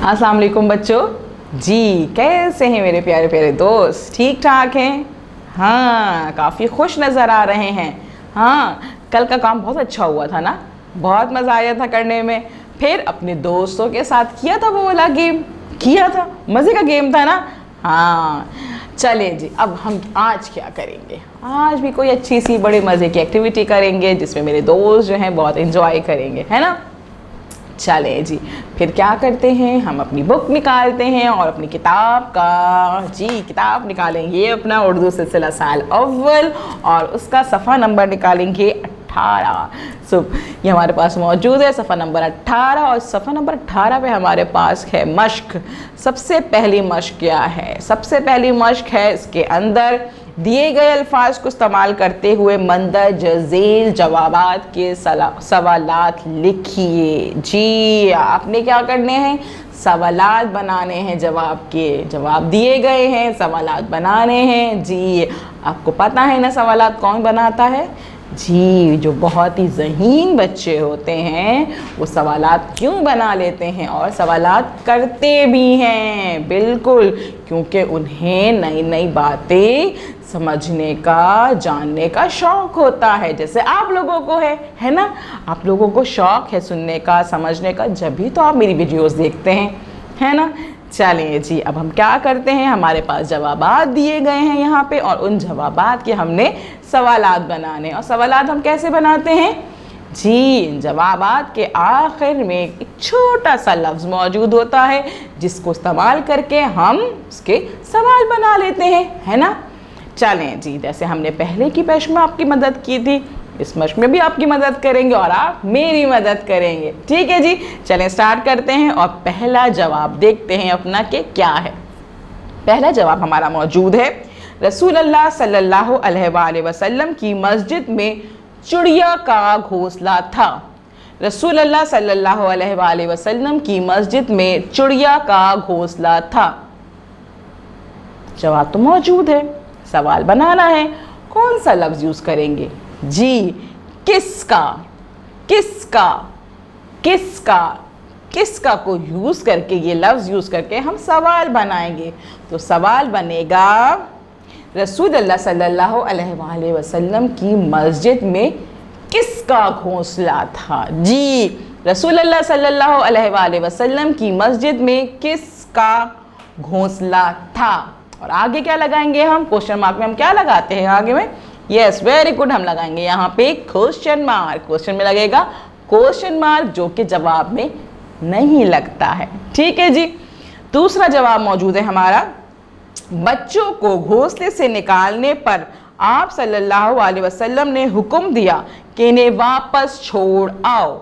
अस्सलाम वालेकुम बच्चों जी। कैसे हैं मेरे प्यारे प्यारे दोस्त? ठीक ठाक हैं? हाँ, काफ़ी खुश नज़र आ रहे हैं। हाँ, कल का काम बहुत अच्छा हुआ था ना, बहुत मज़ा आया था करने में। फिर अपने दोस्तों के साथ किया था वो वाला गेम, किया था, मज़े का गेम था ना। हाँ चले जी, अब हम आज क्या करेंगे? आज भी कोई अच्छी सी बड़े मज़े की एक्टिविटी करेंगे जिसमें मेरे दोस्त जो हैं बहुत एंजॉय करेंगे, है ना। चलें जी, फिर क्या करते हैं, हम अपनी बुक निकालते हैं और अपनी किताब का किताब निकालेंगे अपना उर्दू सिलसिला साल अव्वल और उसका सफ़ा नंबर निकालेंगे 18। ये हमारे पास मौजूद है सफ़ा नंबर 18 और सफ़ा नंबर 18 पे हमारे पास है मश्क। सबसे पहली मश्क क्या है? सबसे पहली मश्क है इसके अंदर दिए गए अल्फाज को इस्तेमाल करते हुए मंदरज झेल जवाबात के सवालात लिखिए। जी, आपने क्या करने हैं? सवालात बनाने हैं, जवाब के जवाब दिए गए हैं, सवालात बनाने हैं। जी, आपको पता है ना सवालात कौन बनाता है? जी, जो बहुत ही ज़हीन बच्चे होते हैं वो सवालात क्यों बना लेते हैं और सवालात करते भी हैं, बिल्कुल, क्योंकि उन्हें नई नई बातें समझने का, जानने का शौक़ होता है, जैसे आप लोगों को है ना। आप लोगों को शौक़ है सुनने का, समझने का, जब भी तो आप मेरी वीडियोस देखते हैं, है ना। चलिए जी, अब हम क्या करते हैं, हमारे पास जवाबात दिए गए हैं यहाँ पे और उन जवाबात के हमने सवालात बनाने। और सवालात हम कैसे बनाते हैं? जी, जवाबात के आखिर में एक छोटा सा लफ्ज़ मौजूद होता है जिसको इस्तेमाल करके हम उसके सवाल बना लेते हैं, है ना। चलें जी, जैसे हमने पहले की पेश में आपकी मदद की थी, इस मश्क में भी आपकी मदद करेंगे और आप मेरी मदद करेंगे, ठीक है जी। चलें स्टार्ट करते हैं और पहला जवाब देखते हैं अपना कि क्या है। पहला जवाब हमारा मौजूद है, रसूल अल्लाह सल्लल्लाहु अलैहि वसल्लम की मस्जिद में चिड़िया का घोंसला था। रसूल अल्लाह सल्लल्लाहु अलैहि वसल्लम की मस्जिद में चिड़िया का घोंसला था। जवाब तो मौजूद है, सवाल बनाना है, कौन सा लफ्ज़ यूज़ करेंगे? जी, किसका, किसका, किसका, किसका को यूज़ करके, ये लफ्ज़ यूज़ करके हम सवाल बनाएंगे। तो सवाल बनेगा, रसूल अल्लाह सल्लल्लाहु अलैहि वसल्लम की मस्जिद में किसका घोंसला था? जी, रसूल अल्लाह सल्लल्लाहु अलैहि वसल्लम की मस्जिद में किसका घोंसला था? और आगे क्या लगाएंगे हम? क्वेश्चन मार्क में हम क्या लगाते हैं आगे में? यस, वेरी गुड, हम लगाएंगे यहाँ पे क्वेश्चन मार्क। क्वेश्चन में लगेगा क्वेश्चन मार्क जो कि जवाब में नहीं लगता है, ठीक है जी। दूसरा जवाब मौजूद है हमारा, बच्चों को घोंसले से निकालने पर आप सल्लल्लाहु अलैहि वसल्लम ने हुक्म दिया कि इन्हें वापस छोड़ आओ।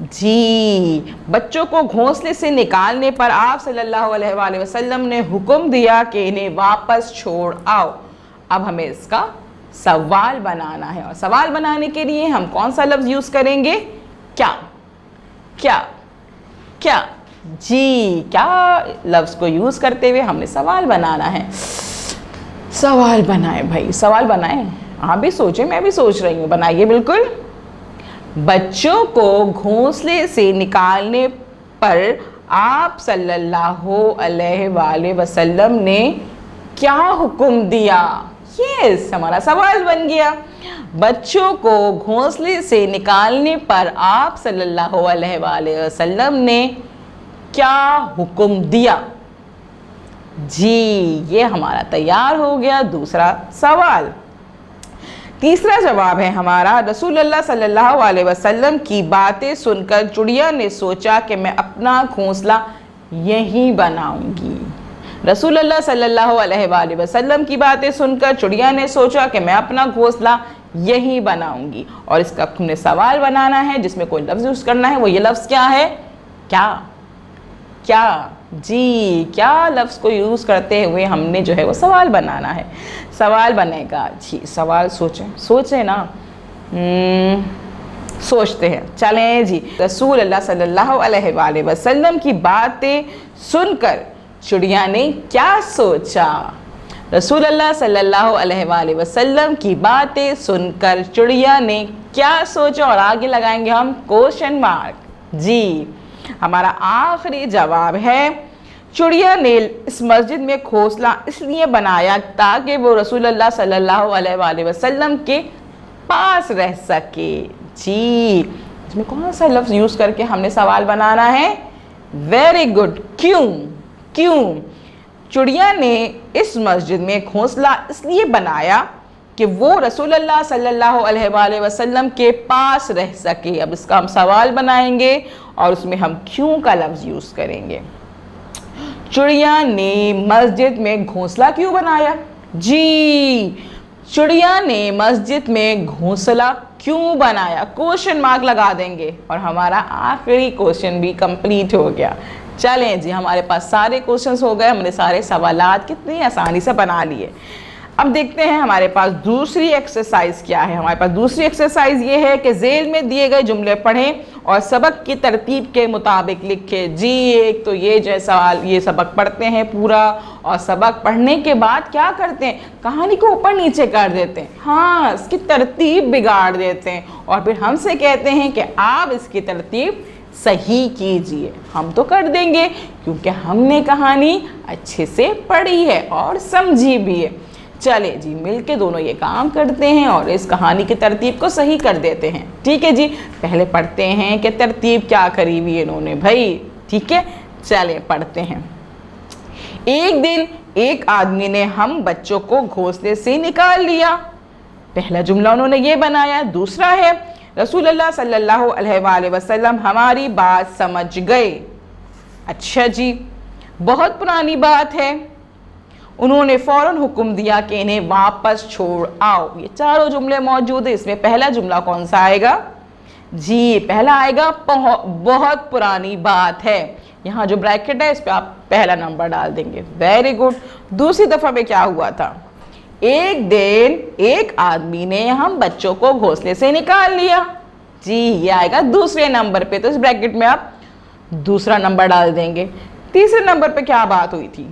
जी, बच्चों को घोंसले से निकालने पर आप सल्लल्लाहु अलैहि वसल्लम ने हुक्म दिया कि इन्हें वापस छोड़ आओ। अब हमें इसका सवाल बनाना है और सवाल बनाने के लिए हम कौन सा लफ्ज़ यूज़ करेंगे? क्या, क्या, क्या? जी, क्या लफ्ज़ को यूज़ करते हुए हमने सवाल बनाना है। सवाल बनाएं भाई, सवाल बनाएं। आप भी सोचें, मैं भी सोच रही हूँ, बनाइए बिल्कुल। बच्चों को घोंसले से निकालने पर आप सल्लल्लाहु अलैहि वसल्लम ने क्या हुक्म दिया? यस, हमारा सवाल बन गया। बच्चों को घोंसले से निकालने पर आप सल्लल्लाहु अलैहि वसल्लम ने क्या हुक्म दिया? जी, ये हमारा तैयार हो गया दूसरा सवाल। तीसरा जवाब है हमारा, रसूल अल्लाह सल्लल्लाहु अलैहि वसल्लम की बातें सुनकर चिड़िया ने सोचा कि मैं अपना घोंसला यहीं बनाऊंगी। रसूल अल्लाह सल्लल्लाहु अलैहि वसल्लम की बातें सुनकर चिड़िया ने सोचा कि मैं अपना घोंसला यहीं बनाऊंगी। और इसका हमने सवाल बनाना है जिसमें कोई लफ्ज़ यूज़ करना है। वो ये लफ्ज़ क्या है? क्या, क्या? जी, क्या लफ्ज़ को यूज़ करते हुए हमने जो है वो सवाल बनाना है। सवाल बनेगा जी, सवाल सोचें, सोचें ना, सोचते हैं। चलें जी, रसूल अल्लाह सल्लल्लाहु अलैहि वसल्लम की बातें सुनकर चिड़िया ने क्या सोचा? रसूल अल्लाह सल्लल्लाहु अलैहि वसल्लम की बातें सुनकर चिड़िया ने क्या सोचा? और आगे लगाएंगे हम क्वेश्चन मार्क। जी, हमारा आखिरी जवाब है चिड़िया ने इस मस्जिद में घोंसला इसलिए बनाया ताकि वो रसूलुल्लाह सल्लल्लाहु अलैहि वसल्लम के पास रह सके। जी, इसमें कौन सा लफ्ज़ यूज़ करके हमने सवाल बनाना है? Very good. क्यों? क्यों चिड़िया ने इस मस्जिद में घोंसला इसलिए बनाया कि वो रसूलुल्लाह सल्लल्लाहु अलैहि वसल्लम के पास रह सके। अब इसका हम सवाल बनाएंगे और उसमें हम क्यों का लफ्ज़ यूज़ करेंगे। चिड़िया ने मस्जिद में घोंसला क्यों बनाया? जी, चिड़िया ने मस्जिद में घोंसला क्यों बनाया? क्वेश्चन मार्क लगा देंगे और हमारा आखिरी क्वेश्चन भी कंप्लीट हो गया। चलें जी, हमारे पास सारे क्वेश्चंस हो गए, हमने सारे सवालात कितनी आसानी से बना लिए। अब देखते हैं हमारे पास दूसरी एक्सरसाइज क्या है। हमारे पास दूसरी एक्सरसाइज ये है कि झेल में दिए गए जुमले पढ़ें और सबक की तरतीब के मुताबिक लिखें। जी, एक तो ये जो सवाल, ये सबक पढ़ते हैं पूरा और सबक पढ़ने के बाद क्या करते हैं, कहानी को ऊपर नीचे कर देते हैं। हाँ, इसकी तरतीब बिगाड़ देते हैं और फिर हमसे कहते हैं कि आप इसकी तरतीब सही कीजिए। हम तो कर देंगे क्योंकि हमने कहानी अच्छे से पढ़ी है और समझी भी है। चले जी, मिलके दोनों ये काम करते हैं और इस कहानी की तरतीब को सही कर देते हैं। ठीक है जी, पहले पढ़ते हैं कि तरतीब क्या करी हुई इन्होंने भाई। ठीक है, चले पढ़ते हैं। एक दिन एक आदमी ने हम बच्चों को घोंसले से निकाल लिया। पहला जुमला उन्होंने ये बनाया। दूसरा है रसूलुल्लाह सल्लल्लाहु अलैहि वसल्लम हमारी बात समझ गए। अच्छा जी, बहुत पुरानी बात है। उन्होंने फ़ौरन हुक्म दिया कि इन्हें वापस छोड़ आओ। ये चारों जुमले मौजूद है। इसमें पहला जुमला कौन सा आएगा? जी, पहला आएगा बहुत पुरानी बात है। यहाँ जो ब्रैकेट है इस पर आप पहला नंबर डाल देंगे। Very good. दूसरी दफ़ा में क्या हुआ था? एक दिन एक आदमी ने हम बच्चों को घोंसले से निकाल लिया। जी, ये आएगा दूसरे नंबर पे, तो इस ब्रैकेट में आप दूसरा नंबर डाल देंगे। तीसरे नंबर पे क्या बात हुई थी?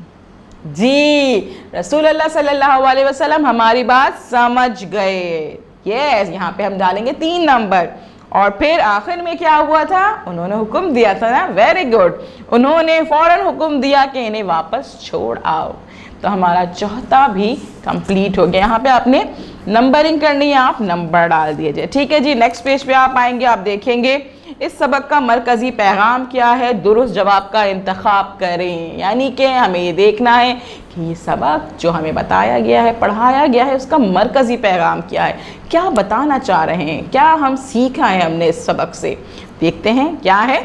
जी, रसूलुल्लाह सल्लल्लाहु अलैहि वसल्लम हमारी बात समझ गए। यस, यहाँ पे हम डालेंगे 3 नंबर। और फिर आखिर में क्या हुआ था? उन्होंने हुक्म दिया था ना। Very good. उन्होंने फ़ौरन हुक्म दिया कि इन्हें वापस छोड़ आओ। तो हमारा चौथा भी कंप्लीट हो गया। यहाँ पे आपने नंबरिंग करनी है, आप नंबर डाल दीजिए। ठीक है जी, नेक्स्ट पेज पे आप आएंगे, आप देखेंगे इस सबक का मरकज़ी पैगाम क्या है। दुरुस्त जवाब का इंतखाब करें, यानी कि हमें ये देखना है कि ये सबक जो हमें बताया गया है, पढ़ाया गया है, उसका मरकज़ी पैगाम क्या है, क्या बताना चाह रहे हैं, क्या हम सीखा है हमने इस सबक से। देखते हैं क्या है।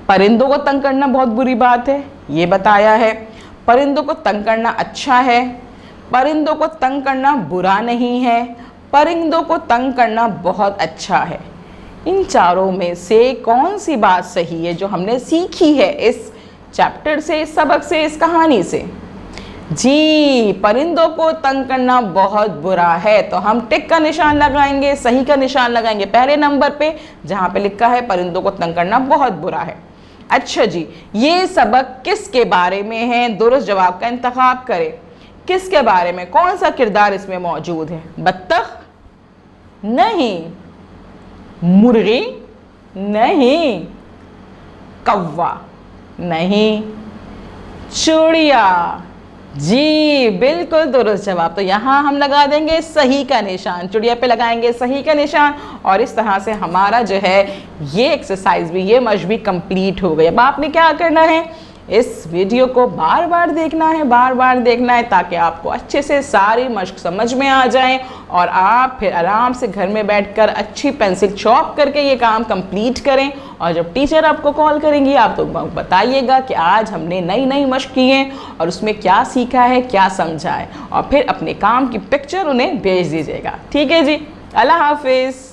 परिंदों को तंग करना बहुत बुरी बात है, ये बताया है। परिंदों को तंग करना अच्छा है, परिंदों को तंग करना बुरा नहीं है, परिंदों को तंग करना बहुत अच्छा है। इन चारों में से कौन सी बात सही है जो हमने सीखी है इस चैप्टर से, इस सबक से, इस कहानी से? जी, परिंदों को तंग करना बहुत बुरा है, तो हम टिक का निशान लगाएंगे, सही का निशान लगाएंगे पहले नंबर पे जहाँ पे लिखा है परिंदों को तंग करना बहुत बुरा है। अच्छा जी, ये सबक किसके बारे में है? दुरुस्त जवाब का इंतखाब करें। किसके बारे में? कौन सा किरदार इसमें मौजूद है? बत्तख? नहीं। मुर्गी? नहीं। कौवा? नहीं। चिड़िया? जी, बिल्कुल दुरुस्त जवाब। तो यहाँ हम लगा देंगे सही का निशान, चिड़िया पे लगाएंगे सही का निशान। और इस तरह से हमारा जो है ये एक्सरसाइज भी, ये मश्क भी कंप्लीट हो गई। अब आपने क्या करना है, इस वीडियो को बार बार देखना है, बार बार देखना है, ताकि आपको अच्छे से सारी मश्क समझ में आ जाए और आप फिर आराम से घर में बैठकर अच्छी पेंसिल चॉप करके ये काम कंप्लीट करें। और जब टीचर आपको कॉल करेंगी आप तो बताइएगा कि आज हमने नई नई मश्क की है और उसमें क्या सीखा है, क्या समझा है, और फिर अपने काम की पिक्चर उन्हें भेज दीजिएगा। ठीक है जी, अल्लाह हाफिज़।